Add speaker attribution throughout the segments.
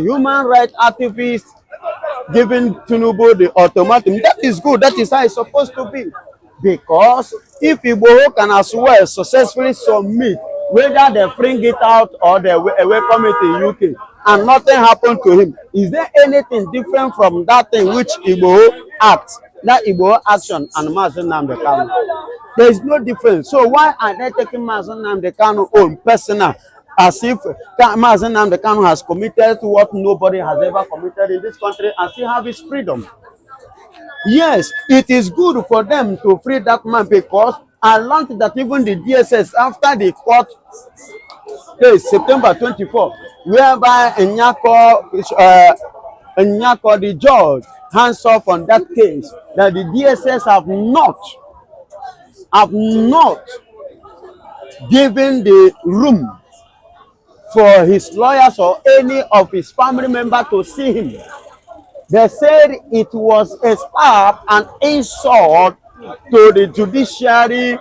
Speaker 1: human rights activists giving Tinubu the ultimatum. That is good. That is how it's supposed to be. Because if Igbo can as well successfully submit, whether they bring it out or they welcome it in UK, and nothing happened to him, is there anything different from that thing which Igbo act, that Igbo action, and Mazen nnamdikanu? There is no difference. So why are they taking Mazen nnamdikanu own personal, as if Mazen nnamdikanu has committed what nobody has ever committed in this country and still have his freedom? Yes, it is good for them to free that man, because I learned that even the DSS, after the court case, September 24, whereby Nyako, the judge, hands off on that case, that the DSS have not given the room for his lawyers or any of his family members to see him. They said it was a slap and insult to the judiciary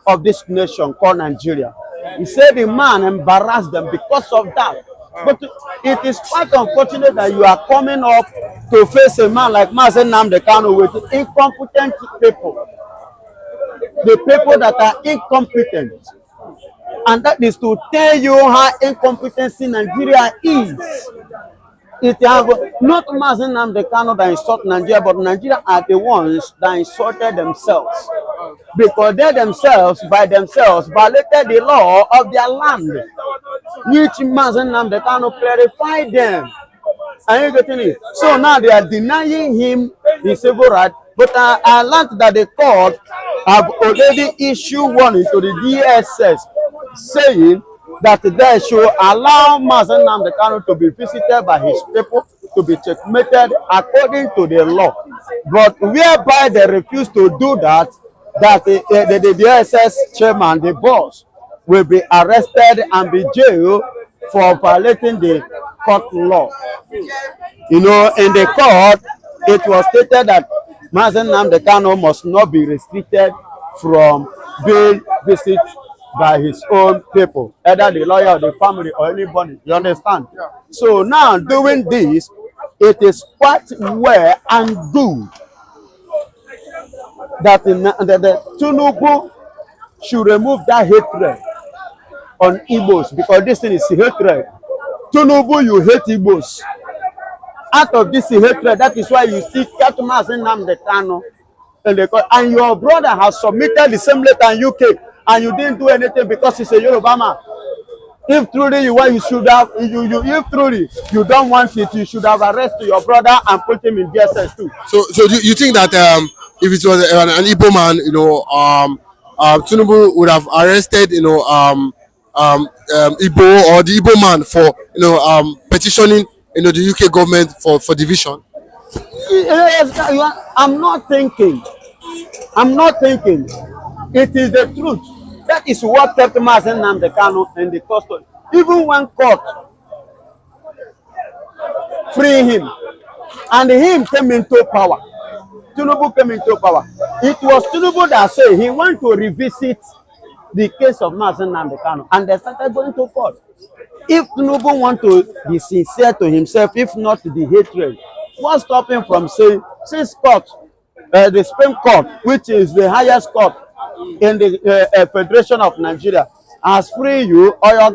Speaker 1: of this nation called Nigeria. He said the man embarrassed them because of that. But it is quite unfortunate that you are coming up to face a man like Mazen nnamdikanu with incompetent people. The people that are incompetent. And that is to tell you how incompetency Nigeria is. It have not Mazen nnamdikanu that insult Nigeria, but Nigeria are the ones that insulted themselves. Because they themselves, by themselves, violated the law of their land, which Mazen nnamdikanu clarified them. Are you getting it? So now they are denying him his civil right. But I learned that the court have already issued warning to the DSS saying that they should allow Mazen nnamdikanu to be visited by his people, to be checkmated according to the law. But whereby they refuse to do that, the DSS chairman, the boss, will be arrested and be jailed for violating the court law. You know, in the court, it was stated that Mazen nnamdikanu must not be restricted from being visited by his own people, either the lawyer or the family or anybody. You understand? Yeah. So now doing this, it is quite well and good that the Tinubu should remove that hatred on Igbos, because this thing is hatred. Tinubu, you hate Igbos. Out of this hatred, that is why you see Mazen nnamdikanu and your brother has submitted the same letter in UK, and you didn't do anything because he's a Yoruba man. If truly you should have, if truly you don't want it, you should have arrested your brother and put him in DSS too.
Speaker 2: So do you think that if it was an Igbo man, Tinubu would have arrested, Igbo or the Igbo man for, petitioning, the UK government for division?
Speaker 1: Yes, I'm not thinking. It is the truth. That is what kept Mazen nnamdikanu in the custody. Even when court free him, and him came into power, Tinubu came into power. It was Tinubu that said he went to revisit the case of Mazen nnamdikanu, and they started going to court. If Tinubu want to be sincere to himself, if not the hatred, what's stopping him from saying, since court, the Supreme Court, which is the highest court in the Federation of Nigeria, has free you, or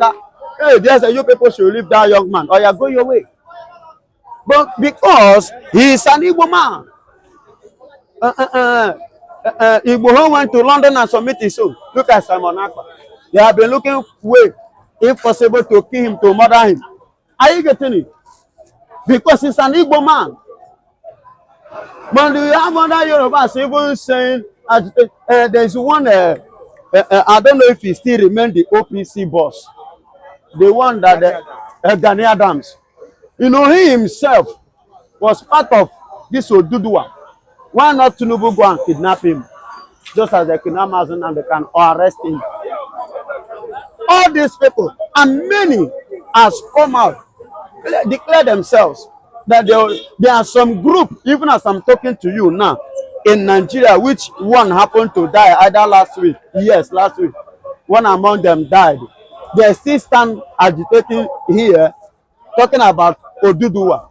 Speaker 1: hey, there's you people should leave that young man, or you go your way. But because he is an Igbo man, Igbo went to London and submit his own. Look at Simon Ekpa. They have been looking way, if possible, to kill him, to murder him. Are you getting it? Because he's an Igbo man. But do you have other Yorubas even saying, there's one, I don't know if he still remains the OPC boss, the one that Gani Adams. You know, he himself was part of this Oduduwa. Why not Tinubu go and kidnap him, just as they kidnap Mazen nnamdikanu, or arrest him? All these people, and many, has come out, declare themselves that there are some group, even as I'm talking to you now, in Nigeria, which one happened to die either last week. Yes, last week. One among them died. They still stand agitating here, talking about Oduduwa.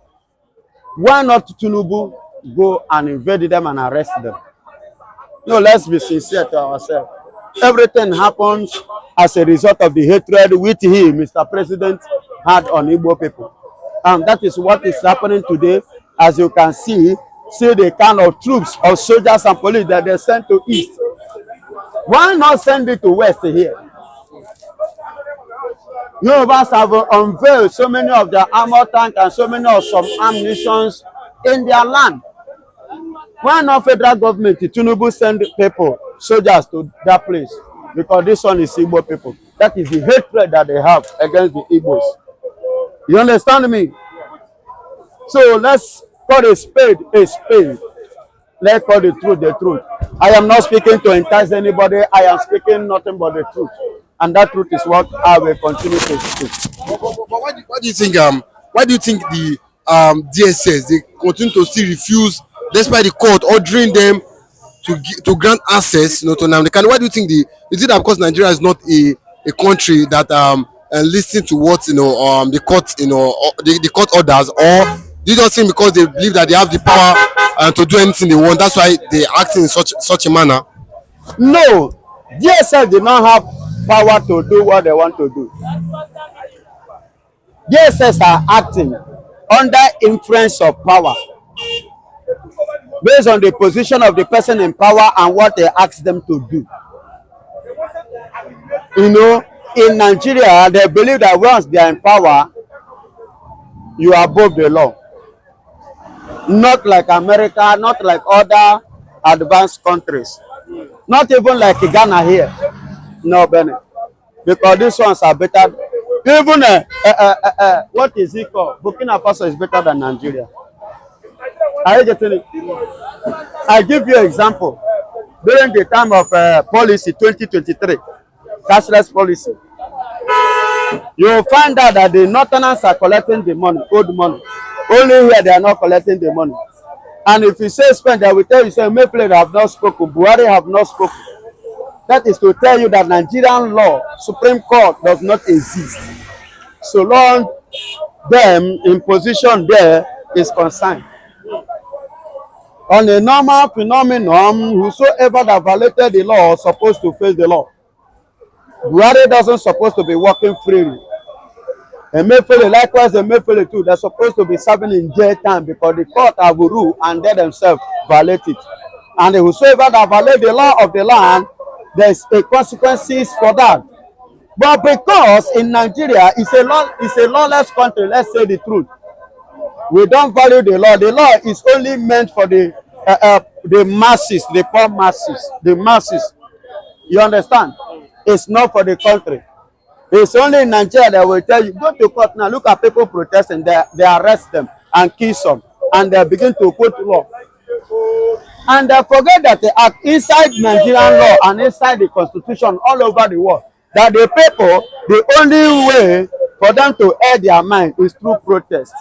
Speaker 1: Why not Tinubu go and invade them and arrest them? No, let's be sincere to ourselves. Everything happens as a result of the hatred which he, Mr. President, had on Igbo people. And that is what is happening today. As you can see the kind of troops of soldiers and police that they sent to East. Why not send it to West here? Yorubas have unveiled so many of their armor tanks and so many of some ammunitions in their land. Why not federal government, Tinubu send people, soldiers to that place? Because this one is Igbo people. That is the hatred that they have against the Igbos. You understand me? So let's call a spade a spade. Let's call the truth. I am not speaking to entice anybody. I am speaking nothing but the truth. And that truth is what I will continue to speak.
Speaker 2: But why do you think the DSS they continue to still refuse, despite the court ordering them to grant access, to nnamdikanu? Why do you think is it that because Nigeria is not a country that listen to what the court the court orders, or do you just think because they believe that they have the power to do anything they want, that's why they act in such a manner?
Speaker 1: No, DSS did not have power to do what they want to do. DSS are acting under influence of power based on the position of the person in power and what they ask them to do. In Nigeria, they believe that once they are in power, you are above the law. Not like America, not like other advanced countries. Not even like Ghana here. No, Benny. Because these ones are better. Even what is it called? Burkina Faso is better than Nigeria. Are you getting it? I give you an example. During the time of policy 2023, cashless policy, you will find out that the Northerners are collecting the money, old money. Only here they are not collecting the money. And if you say spend, they will tell you, say, Mayflower have not spoken, Buhari have not spoken. That is to tell you that Nigerian law, Supreme Court, does not exist. So long them in position there is concerned. On a normal phenomenon, whosoever that violated the law is supposed to face the law. Buhari doesn't supposed to be working freely. And Mayflower, likewise, the Mayflower too, they're supposed to be serving in jail time because the court have ruled and they themselves violate it. And whosoever that violate the law of the land, there's a consequences for that. But because in Nigeria it's a lawless country, let's say the truth. We don't value the law. The law is only meant for the masses, the poor masses, the masses. You understand? It's not for the country. It's only in Nigeria that will tell you, go to court now, look at people protesting, they arrest them and kill some, and they begin to quote law. And they forget that they act inside Nigerian law and inside the constitution all over the world. That the people, the only way for them to air their mind is through protest.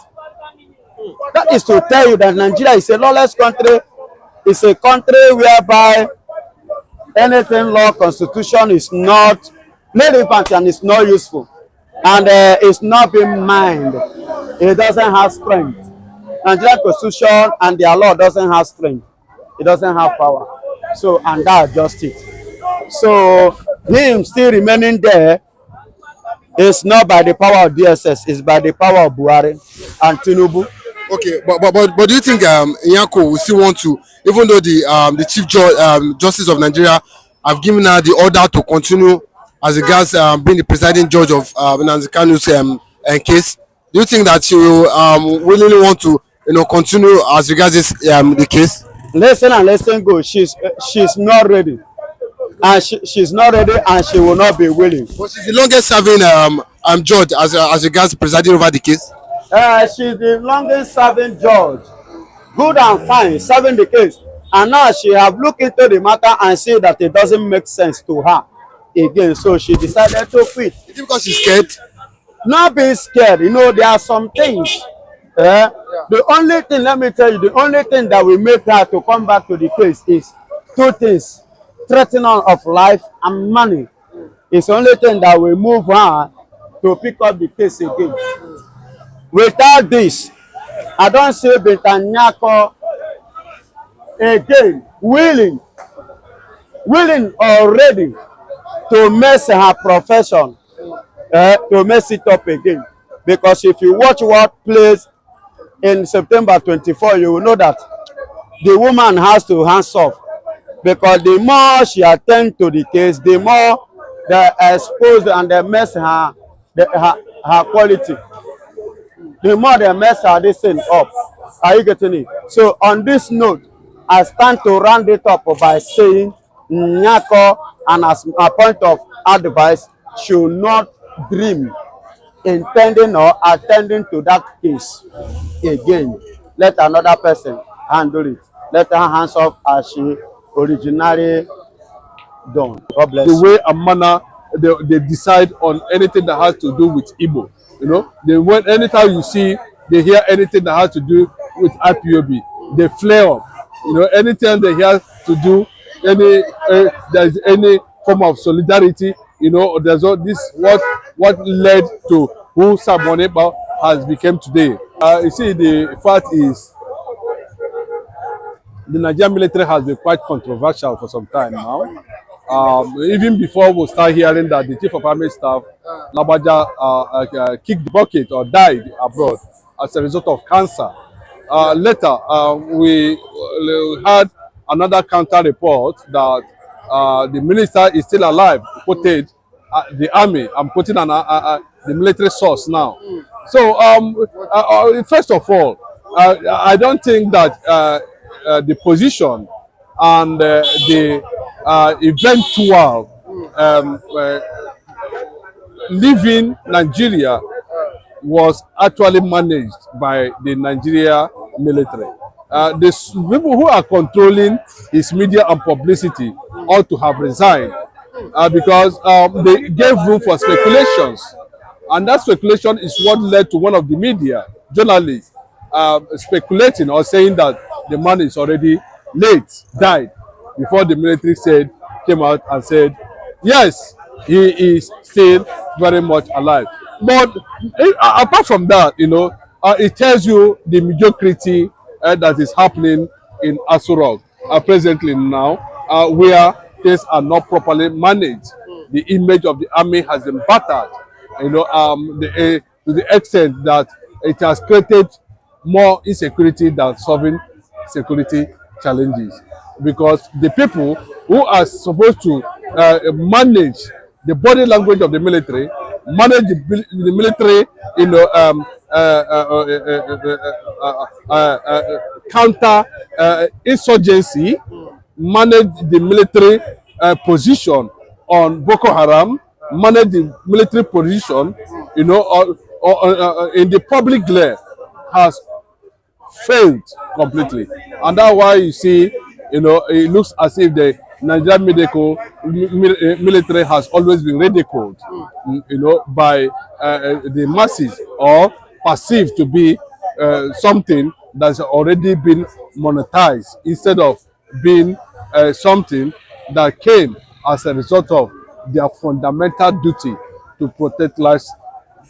Speaker 1: That is to tell you that Nigeria is a lawless country. It's a country whereby anything law, constitution is not relevant and it's not useful. And it's not being mined. It doesn't have strength. Nigerian constitution and their law doesn't have strength. It doesn't have power. So, and that's just it. So, him still remaining there is not by the power of DSS, it's by the power of Buhari and Tinubu.
Speaker 2: Okay, but do you think Nyako will still want to, even though the Chief Justice of Nigeria have given her the order to continue as regards being the presiding judge of nnamdikanu's case, do you think that she will willingly want to continue as regards this the case?
Speaker 1: Listen and listen go. She's not ready, and she's not ready, and she will not be willing.
Speaker 2: But she's the longest serving judge as regards presiding over the case.
Speaker 1: She's the longest serving judge, good and fine, serving the case, and now she have looked into the matter and see that it doesn't make sense to her again, so she decided to quit.
Speaker 2: Is it because she's scared?
Speaker 1: Not being scared, there are some things. The only thing, let me tell you, the only thing that will make her to come back to the case is two things: threatening of life and money. It's the only thing that will move her to pick up the case again. Without this, I don't see Betanyako again willing or ready to mess her profession, to mess it up again. Because if you watch what plays in September 24, you will know that the woman has to hands off. Because the more she attends to the case, the more they expose and they mess her quality. The more they mess her this thing up. Are you getting it? So on this note, I stand to round it up by saying Nyako, and as a point of advice, should not dream intending or attending to that case again. Let another person handle it. Let her hands off as she originally done. God bless
Speaker 3: the
Speaker 1: you.
Speaker 3: way and manner they decide on anything that has to do with Igbo. You know, anytime you see they hear anything that has to do with IPOB, they flare up. You know, anytime they hear to do there's any form of solidarity, you know, there's all this what led to who Samoneba has become today. You see, the fact is the Nigerian military has been quite controversial for some time now. Even before we start hearing that the chief of army staff, Labaja, kicked the bucket or died abroad as a result of cancer. Later, we had another counter report that the minister is still alive, quoted the army. I'm quoting the military source now. So, first of all, I don't think that the position and the eventual leaving Nigeria was actually managed by the Nigeria military. The people who are controlling his media and publicity ought to have resigned because they gave room for speculations. And that speculation is what led to one of the media journalists speculating or saying that the man is already late, died, before the military came out and said, yes, he is still very much alive. But apart from that, you know, it tells you the mediocrity that is happening in Aso Rock presently now, where things are not properly managed. The image of the army has been battered, you know, to the extent that it has created more insecurity than solving security challenges. Because the people who are supposed to manage the body language of the military, manage the military, you know, counter insurgency, manage the military position on Boko Haram, manage the military position, you know, in the public glare, has failed completely. And that's why you see, you know, it looks as if the Nigerian military has always been ridiculed, you know, by the masses, or perceived to be something that's already been monetized, instead of being something that came as a result of their fundamental duty to protect lives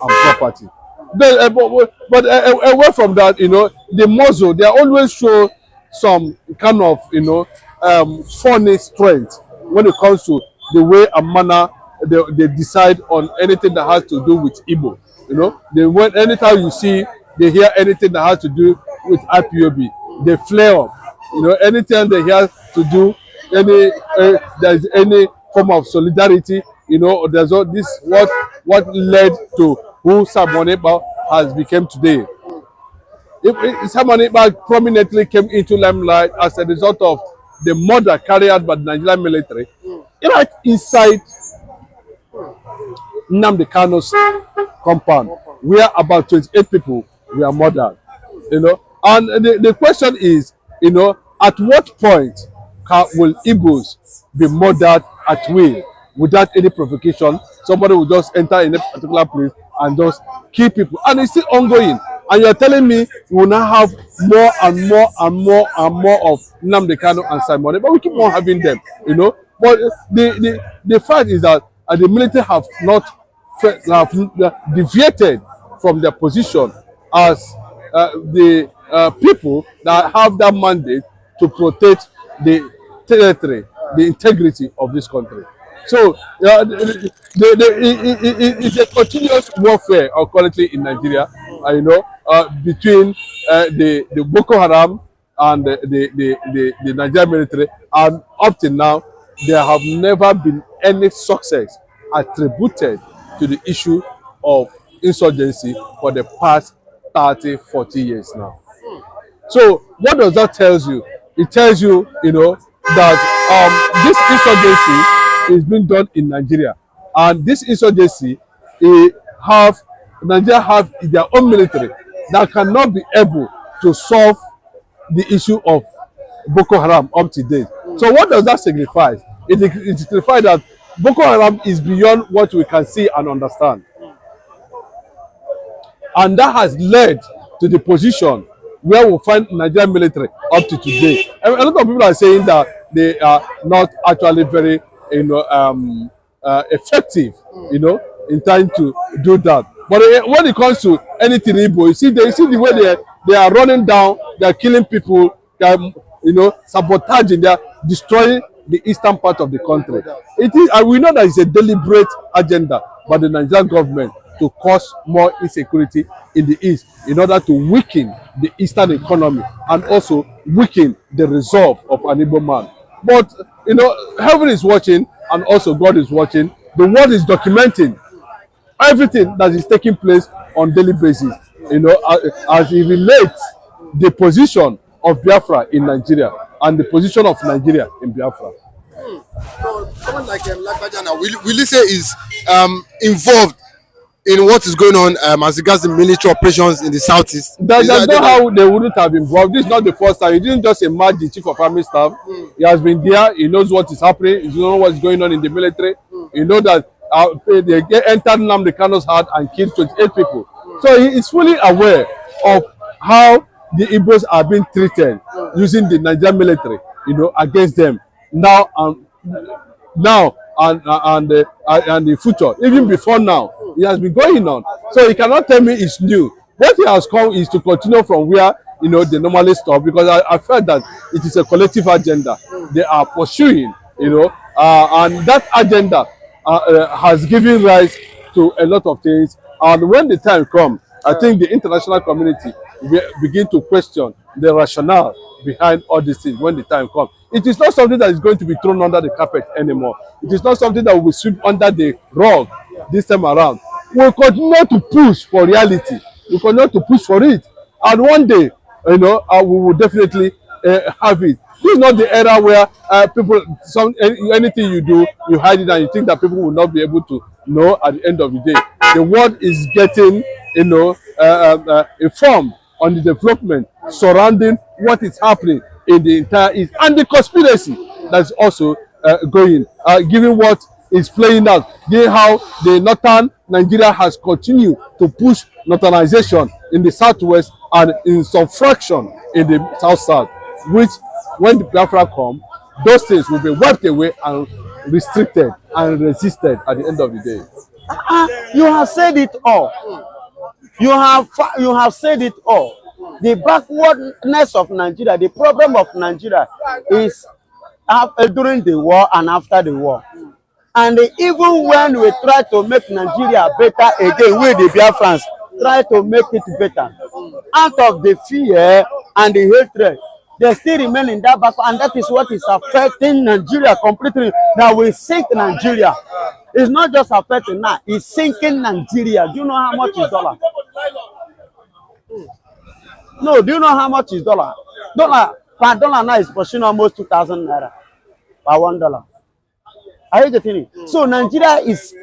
Speaker 3: and property. But away from that, you know, the muzzle, they always show some kind of, you know, funny strength when it comes to the way and manner they decide on anything that has to do with Igbo. You know, anytime you see they hear anything that has to do with IPOB, they flare up. You know, anytime they hear to do there's any form of solidarity, you know, there's all this what led to who Samoneba has become today. Samoneba prominently came into limelight as a result of the murder carried out by the Nigerian military, right inside nnamdikanu's compound, where about 28 people were murdered. You know, and the question is, you know, at what point will Igbos be murdered at will without any provocation? Somebody will just enter in a particular place and just kill people, and it's still ongoing. And you're telling me we will now have more and more and more and more of Nnamdikanu and Simon, but we keep on having them, you know. But the fact is that the military have not deviated from their position as the people that have that mandate to protect the territory, the integrity of this country. So it's a continuous warfare currently in Nigeria, between the Boko Haram and the Nigerian military, and up to now, there have never been any success attributed to the issue of insurgency for the past 30, 40 years now. So what does that tell you? It tells you, that this insurgency is being done in Nigeria, and this insurgency Nigeria have their own military that cannot be able to solve the issue of Boko Haram up to date. So what does that signify? It signifies that Boko Haram is beyond what we can see and understand. And that has led to the position where we find Nigerian military up to today. A lot of people are saying that they are not actually very, effective, in trying to do that. But when it comes to anything Igbo, you see the way they are running down, they are killing people, they are, sabotaging, they are destroying the eastern part of the country. It is, and we know that it's a deliberate agenda by the Nigerian government to cause more insecurity in the east in order to weaken the eastern economy and also weaken the resolve of an Igbo man. But heaven is watching and also God is watching. The world is documenting everything that is taking place on daily basis, as it relates the position of Biafra in Nigeria and the position of Nigeria in Biafra.
Speaker 2: So someone like Lagbaja, will you say is involved in what is going on as regards the military operations in the southeast?
Speaker 3: There's no how they wouldn't have been involved. This is not the first time. He didn't just emerge the chief of army staff. He has been there. He knows what is happening. He knows what's going on in the military. He knows that they entered nnamdikanu's heart and killed 28 people. So he is fully aware of how the Igbos are being treated using the Nigerian military, against them now and the future. Even before now, it has been going on. So he cannot tell me it's new. What he has come is to continue from where they normally stop, because I felt that it is a collective agenda they are pursuing, and that agenda has given rise to a lot of things. And when the time comes, I think the international community will begin to question the rationale behind all these things when the time comes. It is not something that is going to be thrown under the carpet anymore. It is not something that will sweep under the rug this time around. We will continue to push for reality. We will continue to push for it. And one day, we will definitely have it. This is not the era where anything you do, you hide it and you think that people will not be able to know at the end of the day. The world is getting, informed on the development surrounding what is happening in the entire East and the conspiracy that's also going, given what is playing out, given how the northern Nigeria has continued to push northernization in the southwest and in some fraction in the south-south, which when the Biafra come, those things will be wiped away and restricted and resisted at the end of the day.
Speaker 1: You have said it all. You have said it all. The backwardness of Nigeria, the problem of Nigeria is during the war and after the war. And even when we try to make Nigeria better again, we the Biafrans try to make it better. Out of the fear and the hatred, they still remain in that backward, and that is what is affecting Nigeria completely. That will sink Nigeria. It's not just affecting now, it's sinking Nigeria. Do you know how much is dollar? No, do you know how much is dollar? Per dollar now is pushing almost 2,000 naira per $1. Are you getting it? So Nigeria is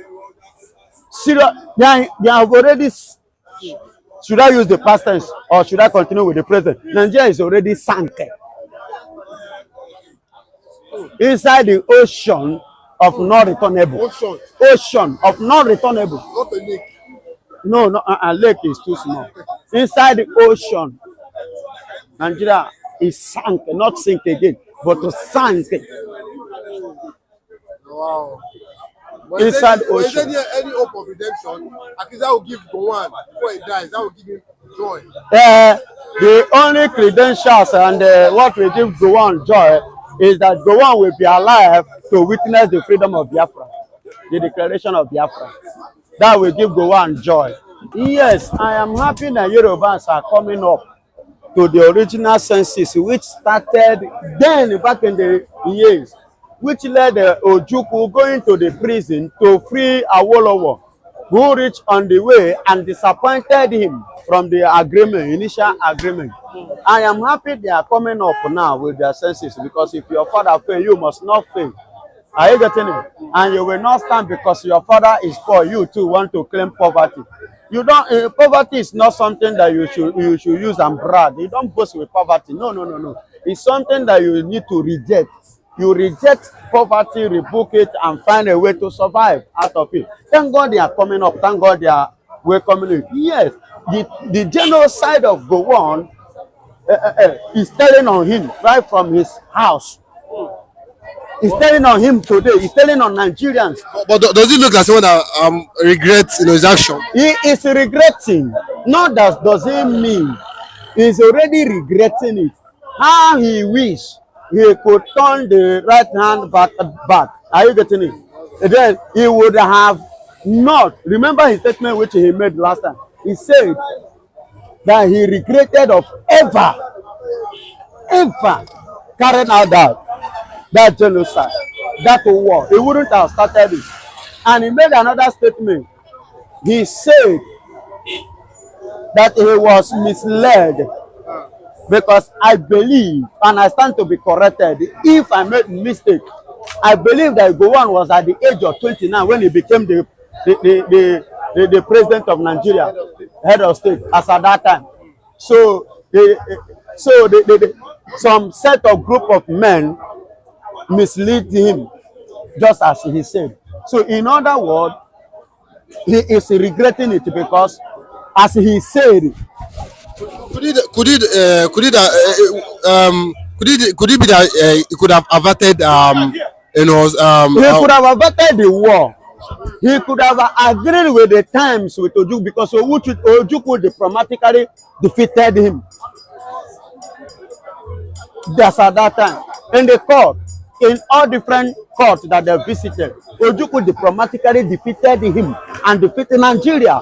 Speaker 1: serious. They have already. Should I use the past tense or should I continue with the present? Nigeria is already sunk inside the ocean of non-returnable. Ocean of non-returnable.
Speaker 2: Not a lake.
Speaker 1: No, a lake is too small. Inside the ocean, Nigeria is sunk, not sink again, but to sink.
Speaker 2: Wow.
Speaker 1: Inside
Speaker 2: is
Speaker 1: ocean.
Speaker 2: there any hope of redemption? Akiza will give Gowon before he dies. That will give him Joy.
Speaker 1: The only credentials and what will give Gowon joy is that Gowon will be alive to witness the freedom of Biafra, the declaration of Biafra. That will give Gowon joy. Yes, I am happy that Yorubas are coming up to the original census, which started then back in the years, which led Ojukwu going to the prison to free Awolowo, who reached on the way and disappointed him from the agreement, initial agreement. I am happy they are coming up now with their census, because if your father fail, you must not fail. Are you getting it? And you will not stand because your father is poor. You too want to claim poverty. You don't. Poverty is not something that you should use and brag. You don't boast with poverty. No, no, no, no. It's something that you need to reject. You reject poverty, rebuke it, and find a way to survive out of it. Thank God they are coming up. Thank God they are welcoming it. Yes, the genocide of Gowon is telling on him right from his house. He's telling on him today. He's telling on Nigerians.
Speaker 2: But does it look like someone that regrets his action?
Speaker 1: He is regretting. Not that does it mean he's already regretting it. How he wish he could turn the right hand back. Are you getting it? And then he would have not. Remember his statement which he made last time. He said that he regretted of ever carrying out that genocide, that war. He wouldn't have started it. And he made another statement. He said that he was misled, because I believe, and I stand to be corrected if I made mistake, I believe that Gowon was at the age of 29 when he became the president of Nigeria, head of state, as at that time. So some set of group of men mislead him, just as he said. So in other words, he is regretting it, because as he said,
Speaker 2: Could it be that he could have averted
Speaker 1: he could have averted the war. He could have agreed with the times with Ojukwu, because Ojukwu diplomatically defeated him. That's at that time. In the court, in all different courts that they visited, Ojukwu diplomatically defeated him and defeated Nigeria.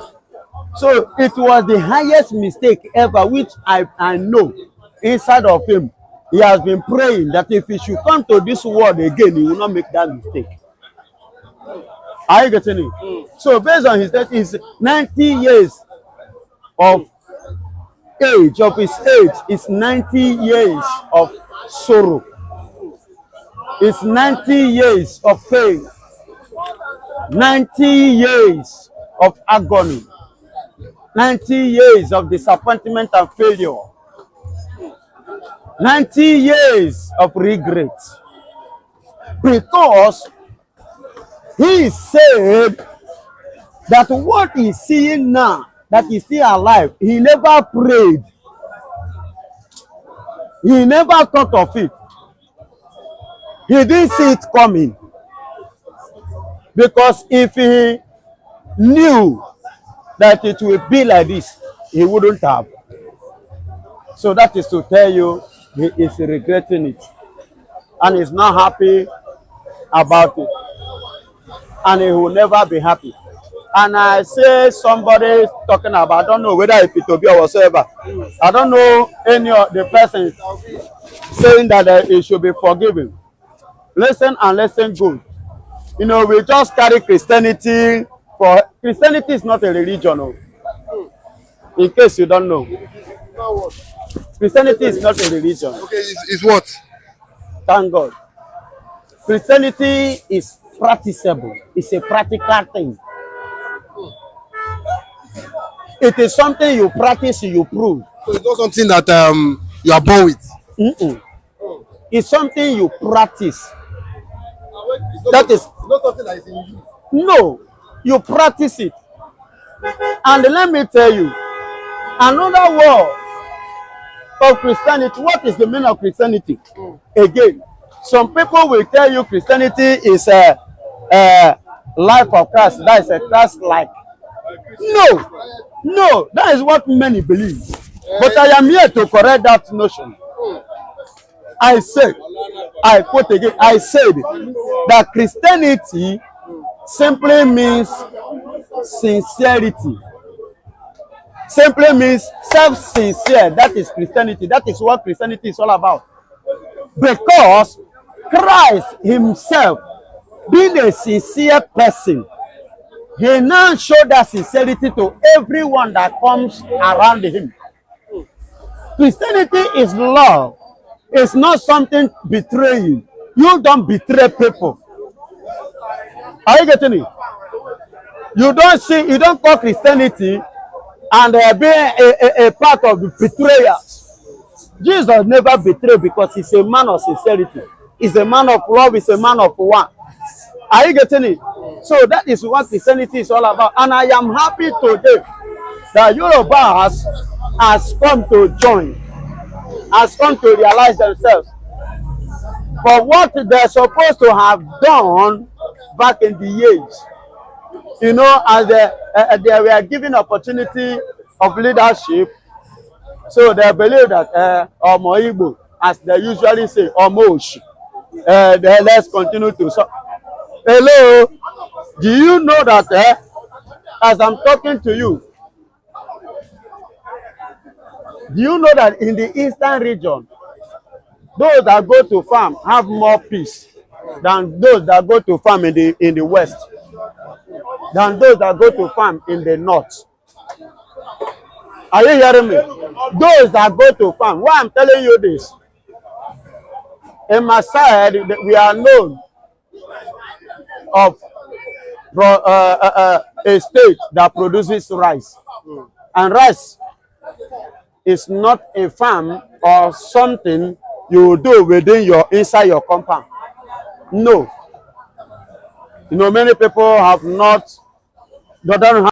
Speaker 1: So it was the highest mistake ever, which I know inside of him. He has been praying that if he should come to this world again, he will not make that mistake. Are you getting it? So based on his death, is 90 years of age, of his age, is 90 years of sorrow. It's 90 years of pain, 90 years of agony, 90 years of disappointment and failure, 90 years of regret. Because he said that what he's seeing now, that he's still alive, he never prayed. He never thought of it. He didn't see it coming. Because if he knew that it would be like this, he wouldn't have. So that is to tell you, he is regretting it. And he's not happy about it. And he will never be happy. And I say somebody talking about, I don't know whether it will be or whatsoever. I don't know any of the persons saying that he should be forgiven. Listen and listen good. You know, we just carry Christianity for Christianity is not a religion. No. In case you don't know. Christianity is not a religion.
Speaker 2: Okay, it's what?
Speaker 1: Thank God. Christianity is practicable. It's a practical thing. It is something you practice, you prove.
Speaker 2: So it's not something that you are born with.
Speaker 1: It's something you practice. That is
Speaker 2: not something that is in you.
Speaker 1: No, you practice it. And let me tell you, another word of Christianity. What is the meaning of Christianity? Again, some people will tell you Christianity is a life of Christ. That is a Christ-like. No, no, that is what many believe. But I am here to correct that notion. I said, I quote again, I said that Christianity simply means sincerity. Simply means self-sincere. That is Christianity. That is what Christianity is all about. Because Christ himself, being a sincere person, he now showed that sincerity to everyone that comes around him. Christianity is love. It's not something betraying. You don't betray people. Are you getting it? You don't call Christianity and being a part of the betrayers. Jesus never betrayed because he's a man of sincerity. He's a man of love. He's a man of one. Are you getting it? So that is what Christianity is all about. And I am happy today that Yoruba has come to join, has come to realize themselves for what they're supposed to have done back in the years. You know, as they were given opportunity of leadership, so they believe that Omo Igbo, as they usually say, Omosh, let's continue to. So, hello, do you know that as I'm talking to you, do you know that in the eastern region, those that go to farm have more peace than those that go to farm in the west, than those that go to farm in the north? Are you hearing me? Those that go to farm, why I'm telling you this? In my side, we are known of a state that produces rice. And rice is not a farm or something you do within inside your compound. No. You know, many people have not, they don't have